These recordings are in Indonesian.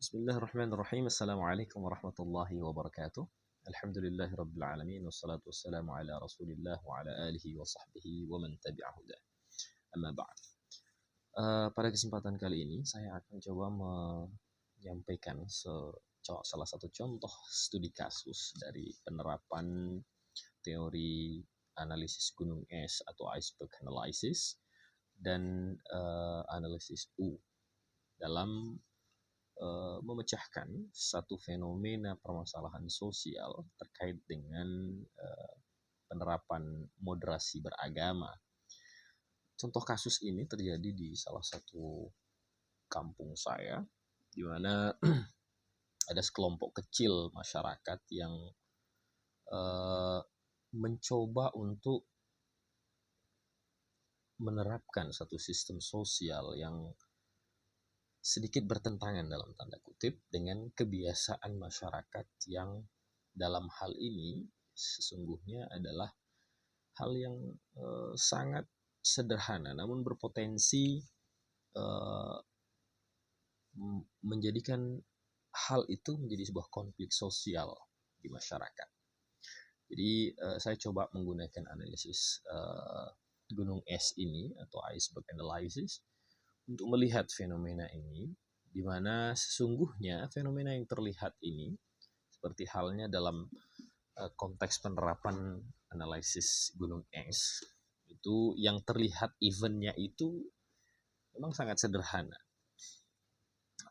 Bismillahirrahmanirrahim. Assalamualaikum warahmatullahi wabarakatuh. Alhamdulillahirabbil alamin wassalatu wassalamu ala Rasulillah wa ala alihi wa sahbihi wa man tabi'ahu dah. Amma ba'd. Pada kesempatan kali ini saya akan coba menyampaikan salah satu contoh studi kasus dari penerapan teori analisis gunung es atau iceberg analysis dan analisis U dalam memecahkan satu fenomena permasalahan sosial terkait dengan penerapan moderasi beragama. Contoh kasus ini terjadi di salah satu kampung saya, di mana ada sekelompok kecil masyarakat yang mencoba untuk menerapkan satu sistem sosial yang sedikit bertentangan dalam tanda kutip dengan kebiasaan masyarakat yang dalam hal ini sesungguhnya adalah hal yang sangat sederhana namun berpotensi menjadikan hal itu menjadi sebuah konflik sosial di masyarakat. Jadi saya coba menggunakan analisis gunung es ini atau iceberg analysis untuk melihat fenomena ini, di mana sesungguhnya fenomena yang terlihat ini, seperti halnya dalam konteks penerapan analisis gunung es, itu yang terlihat eventnya itu memang sangat sederhana.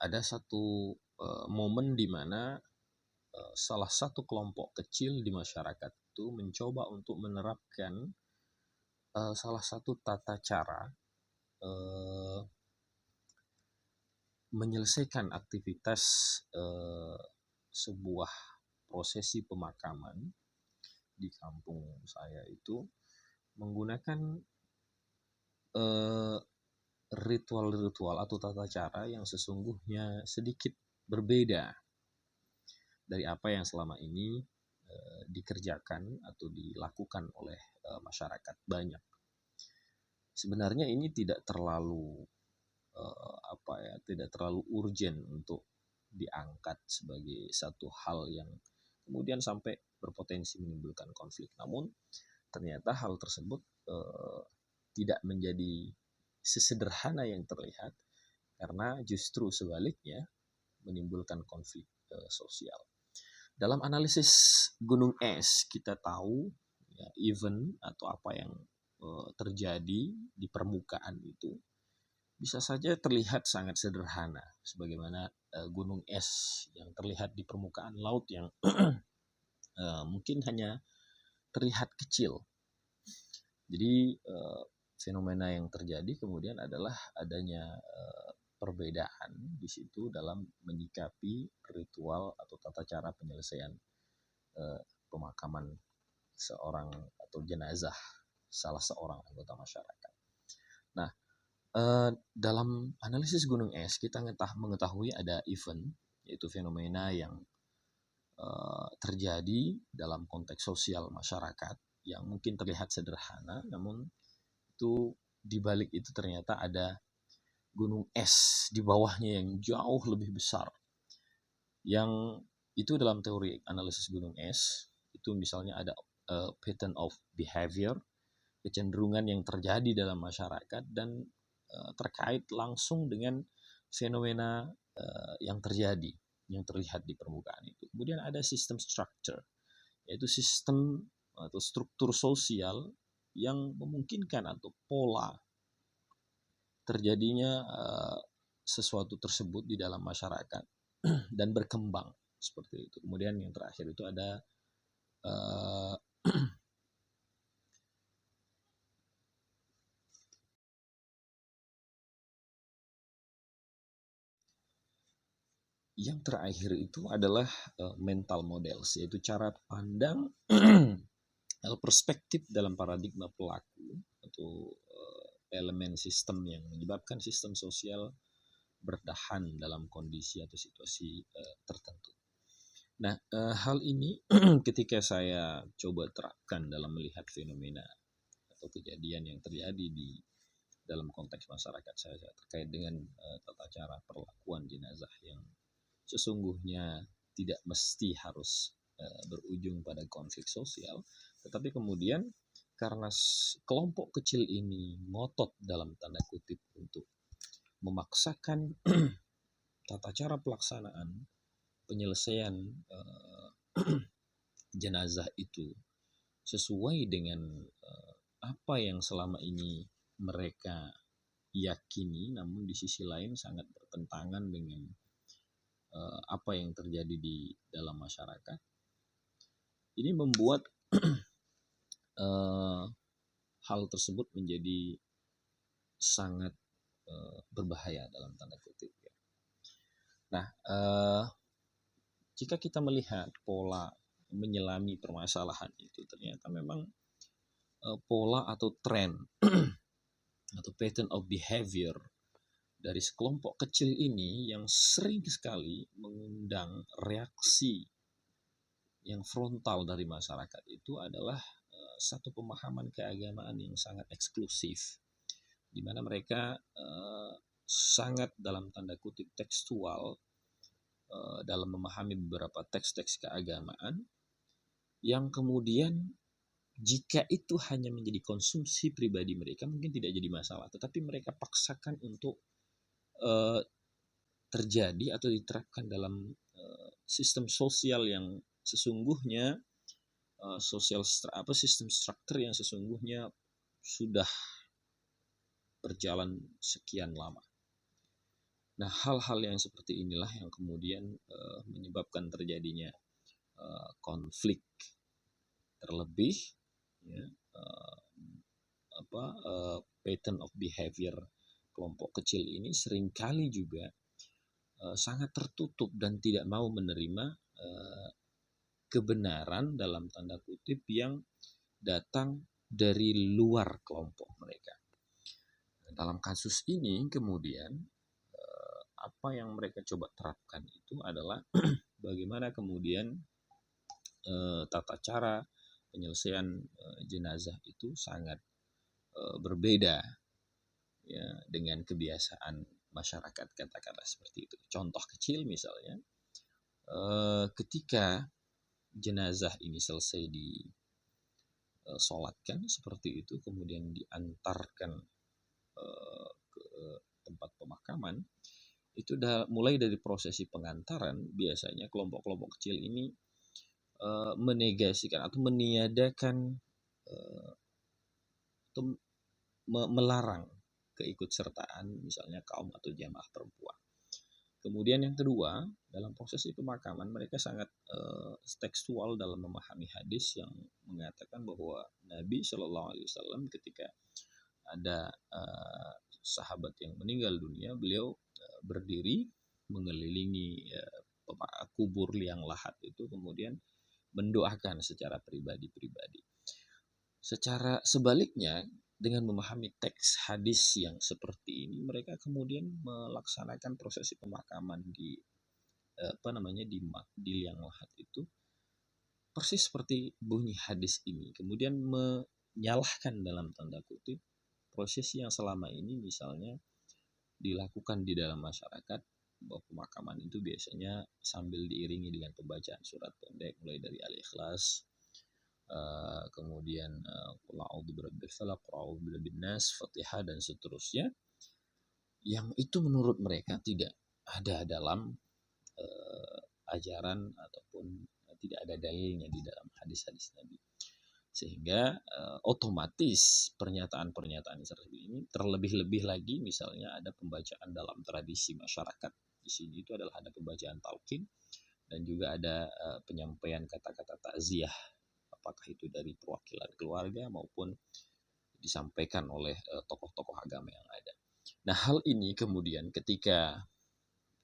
Ada satu momen di mana salah satu kelompok kecil di masyarakat itu mencoba untuk menerapkan salah satu tata cara menyelesaikan aktivitas sebuah prosesi pemakaman di kampung saya itu menggunakan ritual-ritual atau tata cara yang sesungguhnya sedikit berbeda dari apa yang selama ini dikerjakan atau dilakukan oleh masyarakat banyak. Sebenarnya ini tidak terlalu tidak terlalu urgent untuk diangkat sebagai satu hal yang kemudian sampai berpotensi menimbulkan konflik. Namun ternyata hal tersebut tidak menjadi sesederhana yang terlihat karena justru sebaliknya menimbulkan konflik sosial. Dalam analisis gunung es kita tahu ya, event atau apa yang terjadi di permukaan itu bisa saja terlihat sangat sederhana, sebagaimana gunung es yang terlihat di permukaan laut yang mungkin hanya terlihat kecil. Jadi fenomena yang terjadi kemudian adalah adanya perbedaan di situ dalam menyikapi ritual atau tata cara penyelesaian pemakaman seorang atau jenazah salah seorang anggota masyarakat. Nah, dalam analisis gunung es kita mengetahui ada event, yaitu fenomena yang terjadi dalam konteks sosial masyarakat yang mungkin terlihat sederhana, namun itu di balik itu ternyata ada gunung es di bawahnya yang jauh lebih besar. Yang itu dalam teori analisis gunung es itu misalnya ada pattern of behavior, kecenderungan yang terjadi dalam masyarakat dan terkait langsung dengan fenomena yang terjadi, yang terlihat di permukaan itu. Kemudian ada sistem structure, yaitu sistem atau struktur sosial yang memungkinkan atau pola terjadinya sesuatu tersebut di dalam masyarakat dan berkembang seperti itu. Kemudian yang terakhir itu ada yang terakhir itu adalah mental models, yaitu cara pandang perspektif dalam paradigma pelaku atau elemen sistem yang menyebabkan sistem sosial bertahan dalam kondisi atau situasi tertentu. Nah, hal ini ketika saya coba terapkan dalam melihat fenomena atau kejadian yang terjadi di dalam konteks masyarakat saya terkait dengan tata cara perlakuan jenazah yang sesungguhnya tidak mesti harus berujung pada konflik sosial, tetapi kemudian karena kelompok kecil ini ngotot dalam tanda kutip untuk memaksakan tata cara pelaksanaan penyelesaian jenazah itu sesuai dengan apa yang selama ini mereka yakini, namun di sisi lain sangat bertentangan dengan apa yang terjadi di dalam masyarakat. Ini membuat hal tersebut menjadi sangat berbahaya dalam tanda kutip. Nah, jika kita melihat pola menyelami permasalahan itu, ternyata memang pola atau tren atau pattern of behavior dari sekelompok kecil ini yang sering sekali mengundang reaksi yang frontal dari masyarakat itu adalah satu pemahaman keagamaan yang sangat eksklusif, di mana mereka sangat dalam tanda kutip tekstual dalam memahami beberapa teks-teks keagamaan yang kemudian jika itu hanya menjadi konsumsi pribadi mereka mungkin tidak jadi masalah, tetapi mereka paksakan untuk terjadi atau diterapkan dalam sistem sosial yang sesungguhnya sistem struktur yang sesungguhnya sudah berjalan sekian lama. Nah, hal-hal yang seperti inilah yang kemudian menyebabkan terjadinya konflik, terlebih ya, pattern of behavior kelompok kecil ini seringkali juga sangat tertutup dan tidak mau menerima kebenaran dalam tanda kutip yang datang dari luar kelompok mereka. Dalam kasus ini kemudian apa yang mereka coba terapkan itu adalah bagaimana kemudian tata cara penyelesaian jenazah itu sangat berbeda ya dengan kebiasaan masyarakat, katakanlah seperti itu. Contoh kecil misalnya, ketika jenazah ini selesai disolatkan seperti itu, kemudian diantarkan ke tempat pemakaman, itu mulai dari prosesi pengantaran biasanya kelompok-kelompok kecil ini menegasikan atau meniadakan atau melarang keikutsertaan misalnya kaum atau jamaah perempuan. Kemudian yang kedua, dalam prosesi pemakaman mereka sangat tekstual dalam memahami hadis yang mengatakan bahwa Nabi Shallallahu Alaihi Wasallam ketika ada sahabat yang meninggal dunia, beliau berdiri mengelilingi kubur liang lahat itu, kemudian mendoakan secara pribadi-pribadi. Secara sebaliknya, dengan memahami teks hadis yang seperti ini, mereka kemudian melaksanakan prosesi pemakaman di liang lahat itu persis seperti bunyi hadis ini. Kemudian menyalahkan dalam tanda kutip prosesi yang selama ini misalnya dilakukan di dalam masyarakat, bahwa pemakaman itu biasanya sambil diiringi dengan pembacaan surat pendek mulai dari Al-Ikhlas, kemudian Qul a'udzu birabbil falaq, Qul a'udzu birabbin nas, Fatihah dan seterusnya, yang itu menurut mereka tidak ada dalam ajaran ataupun tidak ada dalilnya di dalam hadis-hadis Nabi. Sehingga otomatis pernyataan-pernyataan seperti ini, terlebih-lebih lagi misalnya ada pembacaan dalam tradisi masyarakat di sini itu adalah ada pembacaan talqin dan juga ada penyampaian kata-kata takziah, apakah itu dari perwakilan keluarga maupun disampaikan oleh tokoh-tokoh agama yang ada. Nah, hal ini kemudian ketika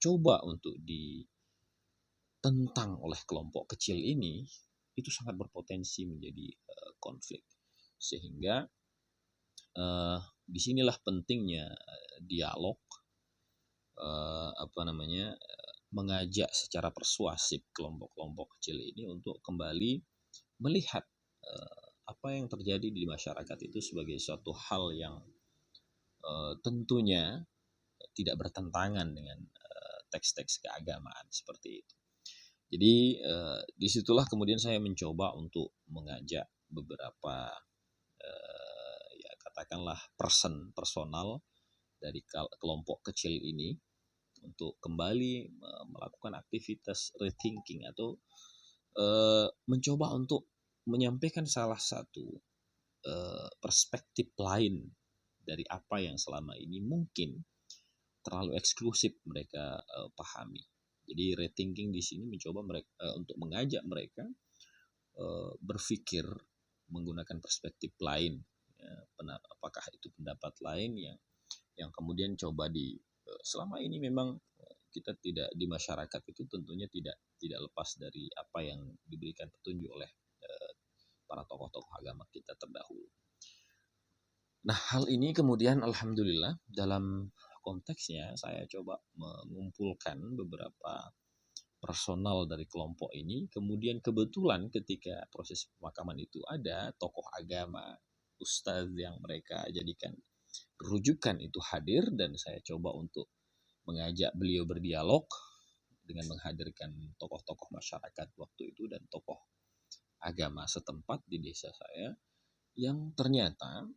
coba untuk ditentang oleh kelompok kecil ini, itu sangat berpotensi menjadi konflik. Sehingga disinilah pentingnya dialog, mengajak secara persuasif kelompok-kelompok kecil ini untuk kembali melihat apa yang terjadi di masyarakat itu sebagai suatu hal yang tentunya tidak bertentangan dengan teks-teks keagamaan seperti itu. Jadi disitulah kemudian saya mencoba untuk mengajak beberapa ya katakanlah personal dari kelompok kecil ini untuk kembali melakukan aktivitas rethinking atau mencoba untuk menyampaikan salah satu perspektif lain dari apa yang selama ini mungkin terlalu eksklusif mereka pahami. Jadi rethinking di sini mencoba mereka untuk mengajak mereka berpikir menggunakan perspektif lain. Ya, apakah itu pendapat lain yang kemudian coba selama ini memang kita tidak di masyarakat itu tentunya tidak lepas dari apa yang diberikan petunjuk oleh para tokoh-tokoh agama kita terdahulu. Nah, hal ini kemudian alhamdulillah dalam konteksnya saya coba mengumpulkan beberapa personal dari kelompok ini. Kemudian kebetulan ketika proses pemakaman itu ada tokoh agama, ustadz yang mereka jadikan rujukan itu hadir, dan saya coba untuk mengajak beliau berdialog dengan menghadirkan tokoh-tokoh masyarakat waktu itu dan tokoh agama setempat di desa saya, yang ternyata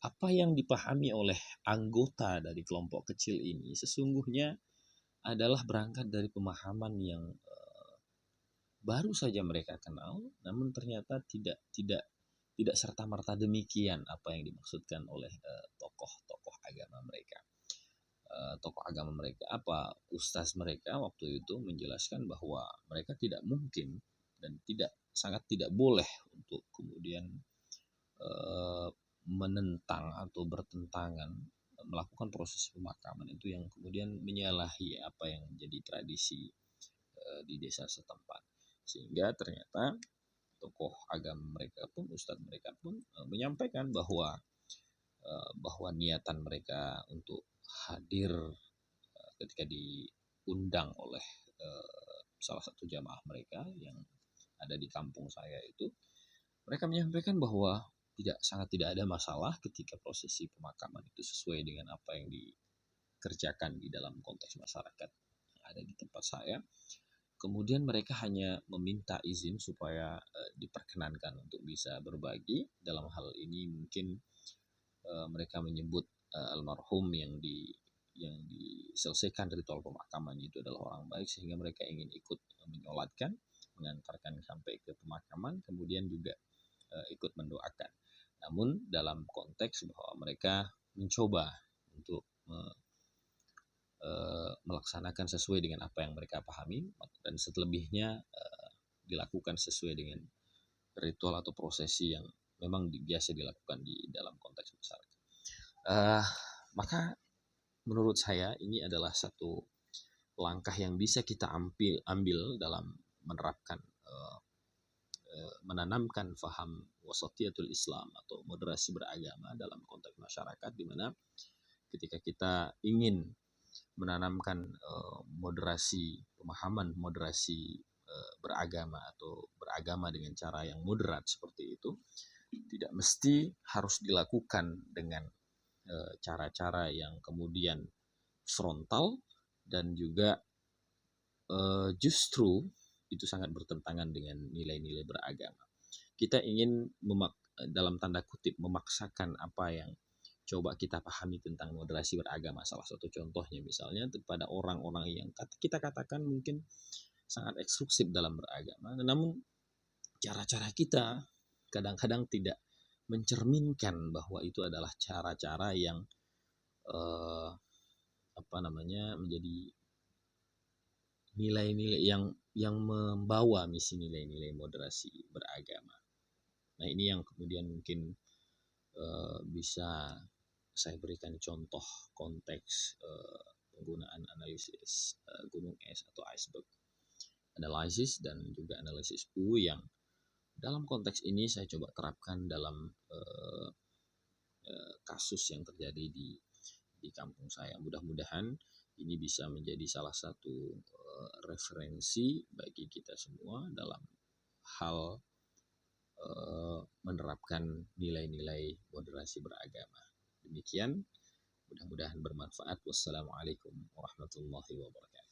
apa yang dipahami oleh anggota dari kelompok kecil ini sesungguhnya adalah berangkat dari pemahaman yang baru saja mereka kenal, namun ternyata tidak serta-merta demikian apa yang dimaksudkan oleh tokoh-tokoh agama mereka. Tokoh agama mereka, ustaz mereka waktu itu menjelaskan bahwa mereka tidak mungkin dan sangat tidak boleh untuk kemudian menentang atau bertentangan melakukan proses pemakaman itu yang kemudian menyalahi apa yang menjadi tradisi di desa setempat. Sehingga ternyata tokoh agama mereka pun, ustadz mereka pun menyampaikan bahwa niatan mereka untuk hadir ketika diundang oleh salah satu jamaah mereka yang ada di kampung saya itu, mereka menyampaikan bahwa sangat tidak ada masalah ketika prosesi pemakaman itu sesuai dengan apa yang dikerjakan di dalam konteks masyarakat yang ada di tempat saya. Kemudian mereka hanya meminta izin supaya diperkenankan untuk bisa berbagi. Dalam hal ini mungkin mereka menyebut almarhum yang diselesaikan ritual pemakaman itu adalah orang baik, sehingga mereka ingin ikut menyolatkan, mengantarkan sampai ke pemakaman, kemudian juga ikut mendoakan. Namun dalam konteks bahwa mereka mencoba untuk melaksanakan sesuai dengan apa yang mereka pahami, dan selebihnya dilakukan sesuai dengan ritual atau prosesi yang memang biasa dilakukan di dalam konteks masyarakat. Maka menurut saya ini adalah satu langkah yang bisa kita ambil dalam menerapkan menanamkan faham wasatiyatul Islam atau moderasi beragama dalam konteks masyarakat, di mana ketika kita ingin menanamkan moderasi pemahaman, moderasi beragama atau beragama dengan cara yang moderat seperti itu, tidak mesti harus dilakukan dengan cara-cara yang kemudian frontal dan juga justru itu sangat bertentangan dengan nilai-nilai beragama. Kita ingin dalam tanda kutip memaksakan apa yang coba kita pahami tentang moderasi beragama. Salah satu contohnya misalnya kepada orang-orang yang kita katakan mungkin sangat eksklusif dalam beragama, namun cara-cara kita kadang-kadang tidak mencerminkan bahwa itu adalah cara-cara yang menjadi nilai-nilai yang membawa misi nilai-nilai moderasi beragama. Nah, ini yang kemudian mungkin bisa saya berikan contoh konteks penggunaan analisis gunung es atau iceberg analysis dan juga analisis suhu, yang dalam konteks ini saya coba terapkan dalam kasus yang terjadi di kampung saya. Mudah-mudahan ini bisa menjadi salah satu referensi bagi kita semua dalam hal menerapkan nilai-nilai moderasi beragama. Demikian Mudah-mudahan bermanfaat. Wassalamualaikum warahmatullahi wabarakatuh.